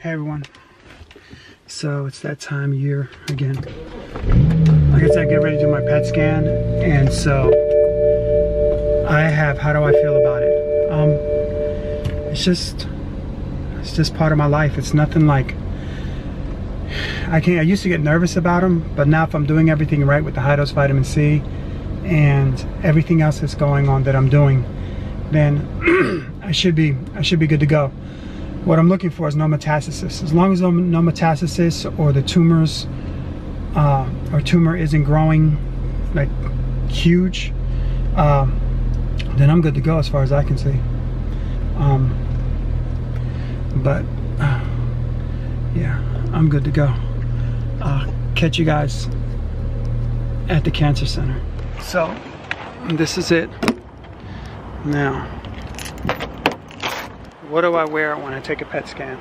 Hey everyone, so it's that time of year again. Like I said, I get ready to do my PET scan, and so I have, how do I feel about it? It's just part of my life. It's nothing like, I used to get nervous about them, but now if I'm doing everything right with the high dose vitamin C and everything else that's going on that I'm doing, then I should be good to go. What I'm looking for is no metastasis. As long as no metastasis, or the tumors or tumor isn't growing like huge, then I'm good to go as far as I can see. But yeah, I'm good to go. Catch you guys at the cancer center. So this is it. Now, what do I wear when I take a PET scan?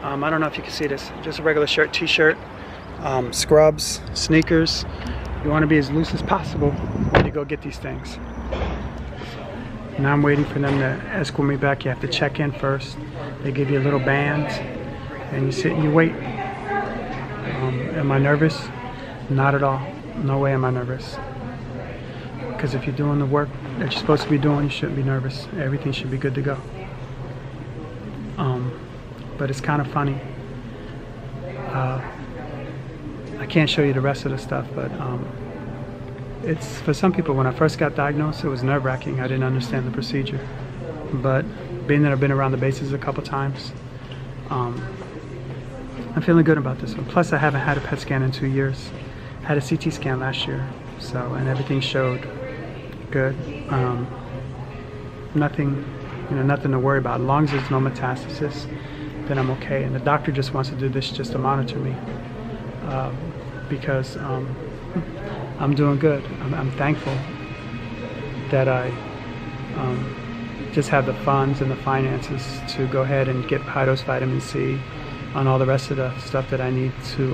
I don't know if you can see this. Just a regular shirt, t-shirt, scrubs, sneakers. You want to be as loose as possible when you go get these things. Now I'm waiting for them to escort me back. You have to check in first. They give you a little band, and you sit and you wait. Am I nervous? Not at all. No way am I nervous. Because if you're doing the work that you're supposed to be doing, you shouldn't be nervous. Everything should be good to go. But it's kind of funny. I can't show you the rest of the stuff, but it's, for some people, when I first got diagnosed, it was nerve-wracking. I didn't understand the procedure. But being that I've been around the bases a couple times, I'm feeling good about this one. Plus, I haven't had a PET scan in 2 years. I had a CT scan last year, so, and everything showed good. Nothing to worry about. As long as there's no metastasis, then I'm okay. And the doctor just wants to do this just to monitor me, because I'm doing good. I'm thankful that I just have the funds and the finances to go ahead and get high dose vitamin C on all the rest of the stuff that I need to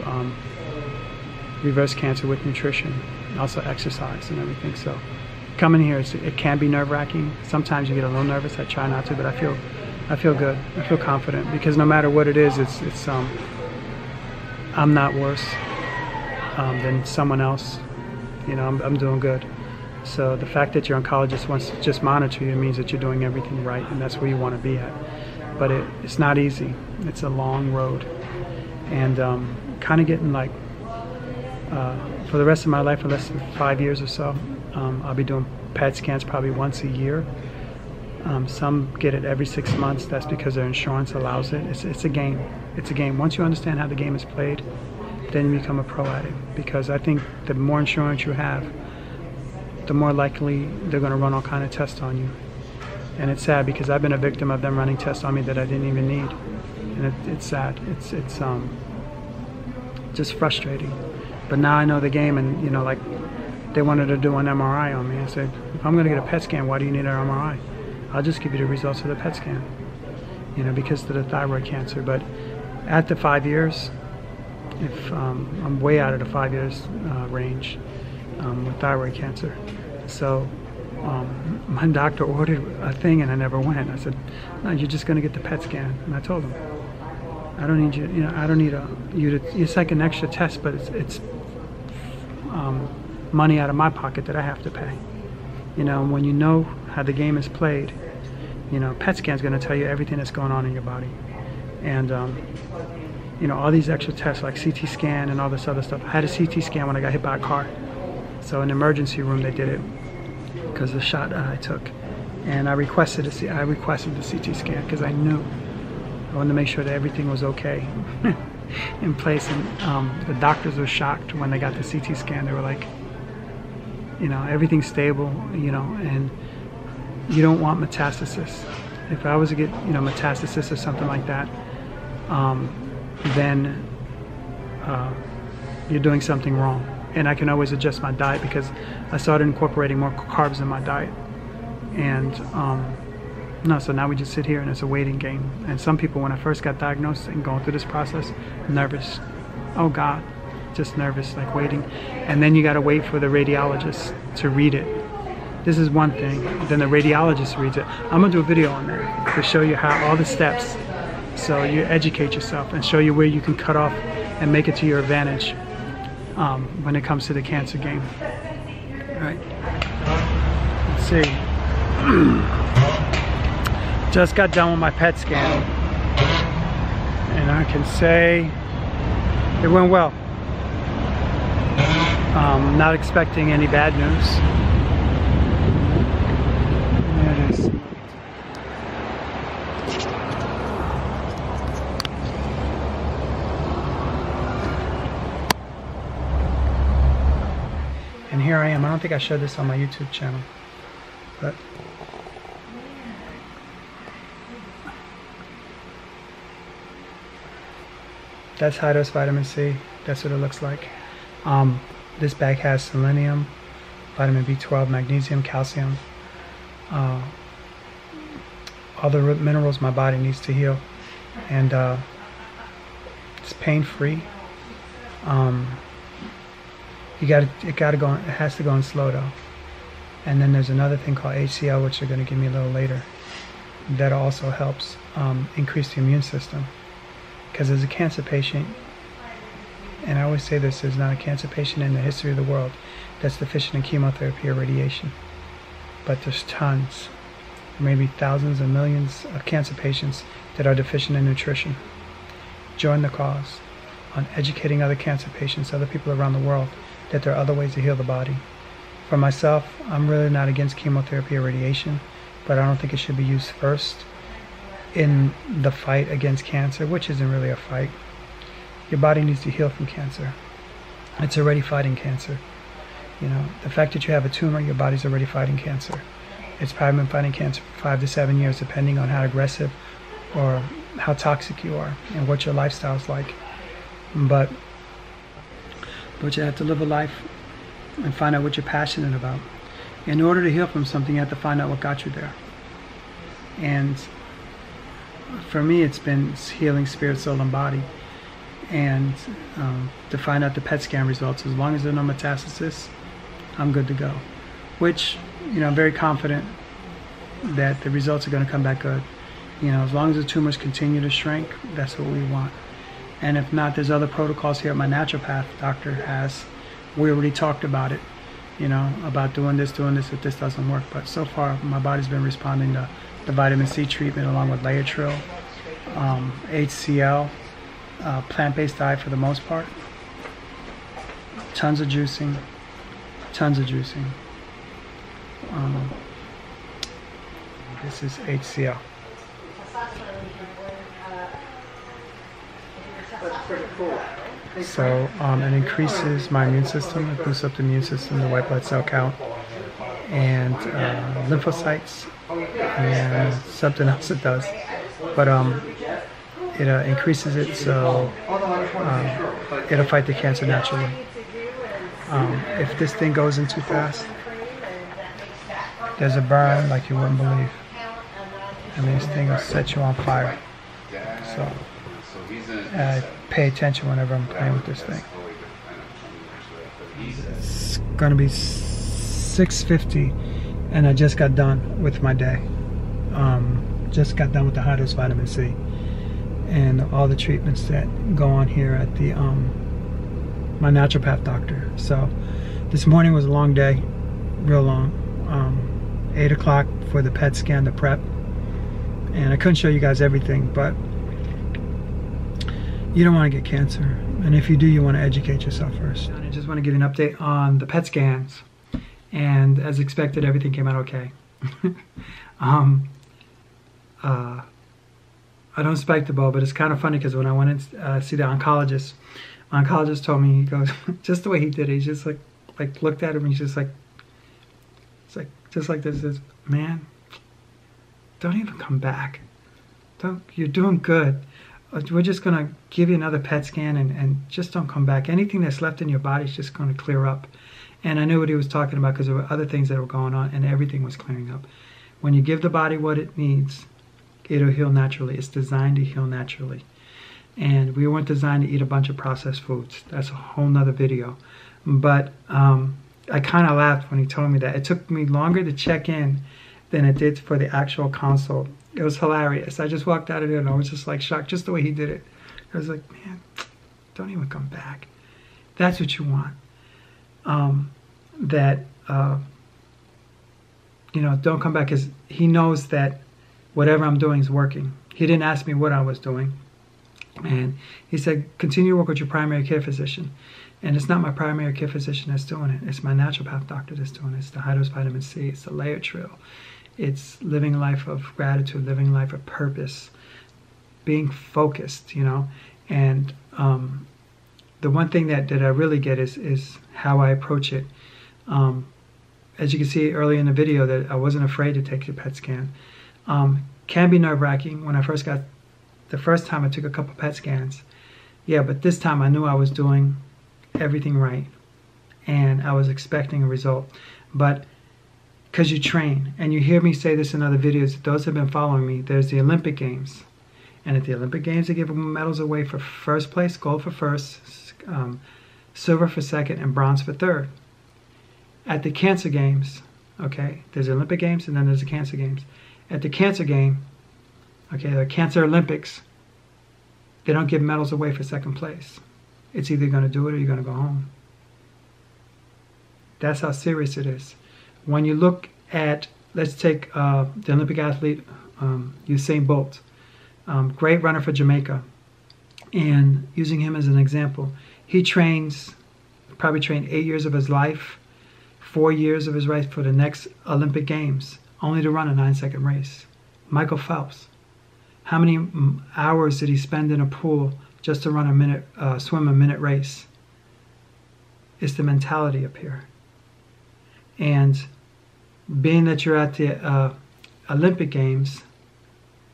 reverse cancer with nutrition, also exercise and everything. So coming here, it can be nerve-wracking. Sometimes you get a little nervous. I try not to, but I feel good. I feel confident, because no matter what it is, I'm not worse than someone else. You know, I'm doing good. So the fact that your oncologist wants to just monitor you means that you're doing everything right, and that's where you want to be at. But it's not easy. It's a long road, and kind of getting like, for the rest of my life, for less than 5 years or so, I'll be doing PET scans probably once a year. Some get it every 6 months. That's because their insurance allows it. It's a game. It's a game. Once you understand how the game is played, then you become a pro at it. Because I think the more insurance you have, the more likely they're going to run all kind of tests on you. And it's sad, because I've been a victim of them running tests on me that I didn't even need. And it's sad. It's just frustrating. But now I know the game, and you know, like, they wanted to do an MRI on me. I said, if I'm going to get a PET scan, why do you need an MRI? I'll just give you the results of the PET scan, you know, because of the thyroid cancer. But at the 5 years, if I'm way out of the 5 years range with thyroid cancer. So my doctor ordered a thing, and I never went. I said, no, you're just going to get the PET scan. And I told him, I don't need you, you know, I don't need it's like an extra test, but it's money out of my pocket that I have to pay. You know, when you know how the game is played, you know, PET scan is going to tell you everything that's going on in your body. And, you know, all these extra tests like CT scan and all this other stuff. I had a CT scan when I got hit by a car. So in the emergency room, they did it because of the shot I took. And I requested the CT scan because I knew. I wanted to make sure that everything was okay in place. And the doctors were shocked when they got the CT scan. They were like, you know, everything's stable, you know, and you don't want metastasis. If I was to get, you know, metastasis or something like that, then you're doing something wrong. And I can always adjust my diet, because I started incorporating more carbs in my diet. And no, so now we just sit here and it's a waiting game. And some people, when I first got diagnosed and going through this process, nervous. Oh God, just nervous, like waiting. And then you got to wait for the radiologist to read it. This is one thing. Then the radiologist reads it. I'm gonna do a video on that to show you how all the steps So you educate yourself and show you where you can cut off and make it to your advantage when it comes to the cancer game. All right. Let's see. Just got done with my PET scan, and I can say it went well. Not expecting any bad news. There it is. And here I am. I don't think I showed this on my YouTube channel, but that's high-dose vitamin C. That's what it looks like. This bag has selenium, vitamin B12, magnesium, calcium, all the minerals my body needs to heal, and it's pain-free. It has to go in slow though. And then there's another thing called HCl, which they're going to give me a little later. That also helps increase the immune system. Because as a cancer patient, and I always say this, there's not a cancer patient in the history of the world that's deficient in chemotherapy or radiation. But there's tons, maybe thousands and millions of cancer patients that are deficient in nutrition. Join the cause on educating other cancer patients, other people around the world, that there are other ways to heal the body. For myself, I'm really not against chemotherapy or radiation, but I don't think it should be used first in the fight against cancer, which isn't really a fight. Your body needs to heal from cancer. It's already fighting cancer. You know, the fact that you have a tumor, your body's already fighting cancer. It's probably been fighting cancer for 5 to 7 years, depending on how aggressive or how toxic you are and what your lifestyle's like. But you have to live a life and find out what you're passionate about. In order to heal from something, you have to find out what got you there. And for me, it's been healing spirit, soul, and body. And to find out the PET scan results, as long as there are no metastasis, I'm good to go. Which, you know, I'm very confident that the results are going to come back good. You know, as long as the tumors continue to shrink, that's what we want. And if not, there's other protocols here my naturopath doctor has. We already talked about it, you know, about doing this if this doesn't work. But so far, my body's been responding to the vitamin C treatment along with Laetrile, HCl, plant-based diet for the most part. Tons of juicing. This is HCl. So it increases my immune system, it boosts up the immune system, the white blood cell count, and lymphocytes, and something else it does. But it increases it, so it'll fight the cancer naturally. If this thing goes in too fast, there's a burn like you wouldn't believe. I mean, this thing will set you on fire. So pay attention whenever I'm playing with this thing. It's gonna be 6:50, and I just got done with my day. Just got done with the high-dose vitamin C and all the treatments that go on here at the my naturopath doctor. So this morning was a long day, real long. 8 o'clock for the PET scan, the prep, and I couldn't show you guys everything, but you don't want to get cancer, and if you do, you want to educate yourself first. I just want to give you an update on the PET scans, and as expected, everything came out okay. I don't spike the ball, but it's kind of funny because when I went in to see the oncologist, my oncologist told me, he goes, just the way he did it, he just like looked at him and he's just like, it's like, just like this, says, man, don't even come back. You're doing good. We're just going to give you another PET scan and just don't come back. Anything that's left in your body is just going to clear up. And I knew what he was talking about because there were other things that were going on and everything was clearing up. When you give the body what it needs, it'll heal naturally. It's designed to heal naturally. And we weren't designed to eat a bunch of processed foods. That's a whole nother video. But I kind of laughed when he told me that. It took me longer to check in than it did for the actual consult. It was hilarious. I just walked out of there and I was just like shocked, just the way he did it. I was like, man, don't even come back. That's what you want. Don't come back, because he knows that whatever I'm doing is working. He didn't ask me what I was doing. And he said, continue to work with your primary care physician. And it's not my primary care physician that's doing it. It's my naturopath doctor that's doing it. It's the high-dose vitamin C. It's the layer trill. It's living a life of gratitude, living a life of purpose, being focused, And the one thing that I really get is how I approach it. As you can see earlier in the video, that I wasn't afraid to take the PET scan. Can be nerve-wracking. When I first got, the first time I took a couple PET scans, yeah, but this time I knew I was doing everything right, and I was expecting a result. But because you train, and you hear me say this in other videos, those who have been following me, there's the Olympic Games. And at the Olympic Games, they give medals away for first place, gold for first, silver for second, and bronze for third. At the Cancer Games, okay, there's the Olympic Games and then there's the Cancer Games. At the Cancer Game, okay, the Cancer Olympics, they don't give medals away for second place. It's either going to do it or you're going to go home. That's how serious it is. When you look at, let's take the Olympic athlete, Usain Bolt, great runner for Jamaica, and using him as an example, he probably trained 8 years of his life, 4 years of his life for the next Olympic Games, only to run a 9-second race. Michael Phelps, how many hours did he spend in a pool just to run swim a minute race? It's the mentality up here. And being that you're at the Olympic Games,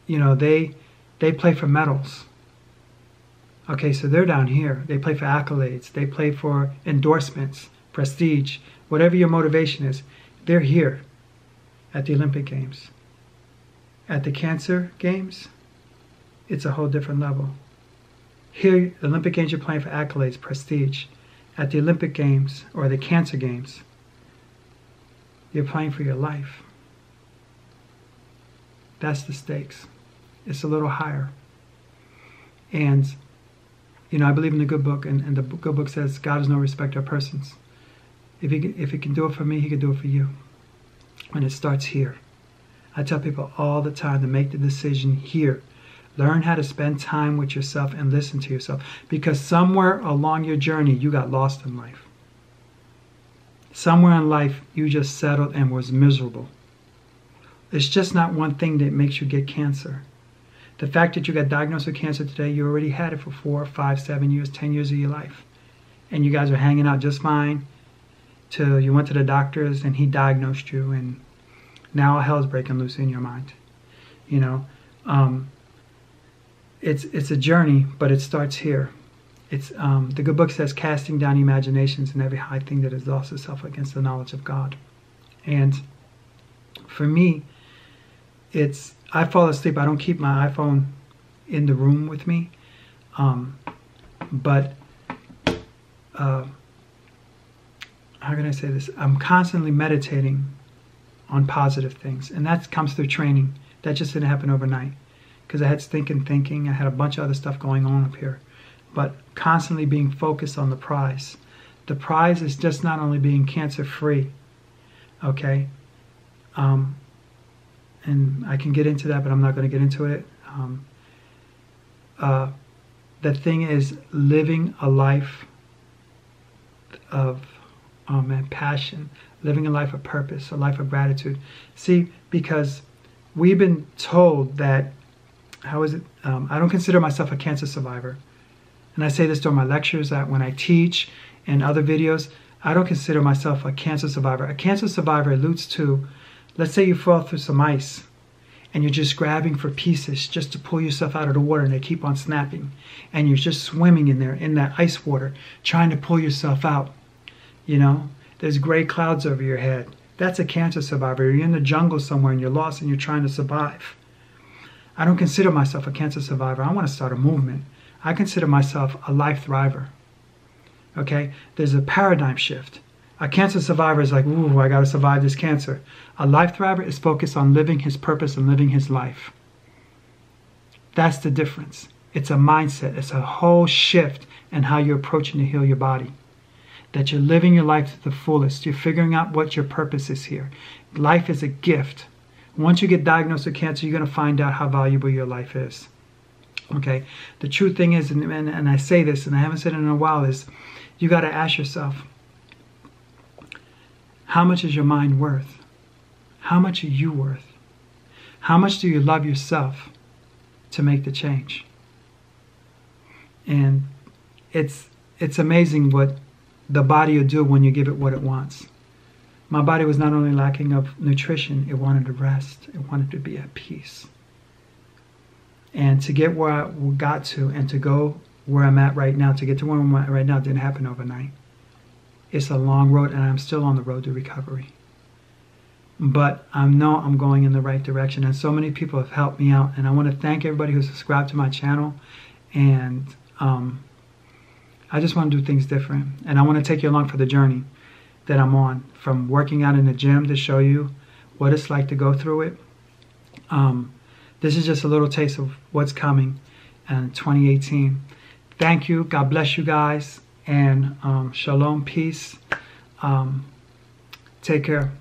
they play for medals. Okay, so they're down here. They play for accolades. They play for endorsements, prestige, whatever your motivation is. They're here at the Olympic Games. At the Cancer Games, it's a whole different level. Here, the Olympic Games, you're playing for accolades, prestige. At the Olympic Games, or the Cancer Games, you're playing for your life. That's the stakes. It's a little higher. And, I believe in the good book, and the good book says God is no respecter of persons. If he can do it for me, he can do it for you. And it starts here. I tell people all the time to make the decision here. Learn how to spend time with yourself and listen to yourself. Because somewhere along your journey, you got lost in life. Somewhere in life, you just settled and was miserable. It's just not one thing that makes you get cancer. The fact that you got diagnosed with cancer today, you already had it for 4, 5, 7 years, 10 years of your life. And you guys are hanging out just fine till you went to the doctors and he diagnosed you, and now hell's breaking loose in your mind. It's a journey, but it starts here. It's the good book says, casting down imaginations and every high thing that exalts itself against the knowledge of God. And for me, I fall asleep. I don't keep my iPhone in the room with me, but how can I say this? I'm constantly meditating on positive things, and that comes through training. That just didn't happen overnight, because I had stinking thinking. I had a bunch of other stuff going on up here, but constantly being focused on the prize. The prize is just not only being cancer-free, okay? And I can get into that, but I'm not going to get into it. The thing is living a life of passion, living a life of purpose, a life of gratitude. See, because we've been told that, I don't consider myself a cancer survivor. And I say this during my lectures, that when I teach and other videos, I don't consider myself a cancer survivor. A cancer survivor alludes to, let's say you fall through some ice and you're just grabbing for pieces just to pull yourself out of the water, and they keep on snapping. And you're just swimming in there, in that ice water, trying to pull yourself out. There's gray clouds over your head. That's a cancer survivor. You're in the jungle somewhere and you're lost and you're trying to survive. I don't consider myself a cancer survivor. I want to start a movement. I consider myself a life thriver. Okay? There's a paradigm shift. A cancer survivor is like, ooh, I got to survive this cancer. A life thriver is focused on living his purpose and living his life. That's the difference. It's a mindset. It's a whole shift in how you're approaching to heal your body. That you're living your life to the fullest. You're figuring out what your purpose is here. Life is a gift. Once you get diagnosed with cancer, you're going to find out how valuable your life is. Okay? The true thing is, and I say this, and I haven't said it in a while, is you got to ask yourself, how much is your mind worth? How much are you worth? How much do you love yourself to make the change? And it's amazing what the body will do when you give it what it wants. My body was not only lacking of nutrition, it wanted to rest. It wanted to be at peace. And to get where I got to and to go where I'm at right now, to get to where I'm at right now, didn't happen overnight. It's a long road, and I'm still on the road to recovery. But I know I'm going in the right direction, and so many people have helped me out. And I want to thank everybody who subscribed to my channel. And I just want to do things different. And I want to take you along for the journey that I'm on, from working out in the gym to show you what it's like to go through it. This is just a little taste of what's coming in 2018. Thank you. God bless you guys. And shalom, peace. Take care.